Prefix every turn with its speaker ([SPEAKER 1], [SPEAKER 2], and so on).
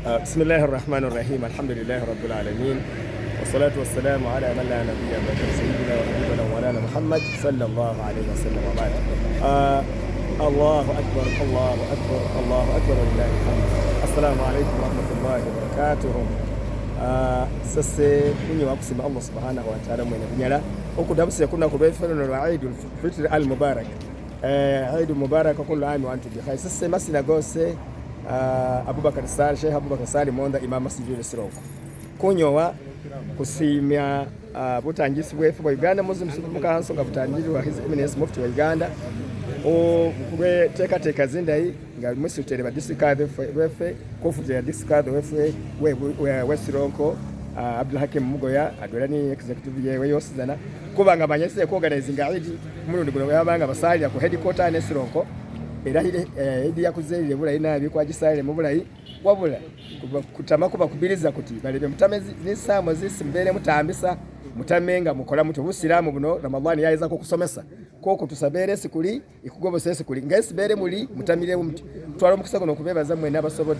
[SPEAKER 1] بسم الله الرحمن الرحيم. الحمد لله رب العالمين، والصلاة والسلام على من لا نبي بعده، سيدنا وحبيبنا ومولانا محمد صلى الله عليه وسلم وبعد. الله أكبر الله أكبر الله أكبر ولله الحمد. السلام عليكم ورحمة الله وبركاته. Sasa kunyi wa kusema Allah subhanahu wa ta'ala mwenye kunyala okudabuse kuna kulwefano lwa Eid al-Fitr al-Mubarak. Eid Mubarak kullu aam wa antum bi khair. Sasa masina gose Abubakar Sali, Sheikh Abubakar Sali Monda Imam Masjid Siroko kunyowa kusimya butangisi bwefu bwa Uganda Muslim mukanso nga butangiri wa His Eminence Mufti wa Uganda okwe teka zindai nga mwisi utere ba district wefe kofuze ya district wefe we Siroko. Abdul Hakim Mugoya adwelani executive yewe yosizana kubanga banyese ko organizing Eid mulundi guno yabanga basali ya ku headquarter ne Siroko. Era Eid yakuzerire bulayi nabi kwagisalire mu bulayi wabula kutama kuba kubiriza kuti balebe mutamezi nisamo zisimbere mutambisa mutamenga mukola muto busiramu buno Ramadhani yaiza ko kusomesa koko tusabere sikuli ikugobose sikuli ngesi bere muli mutamire muti twaro mukisa kuno kubebaza mwe n'abasobo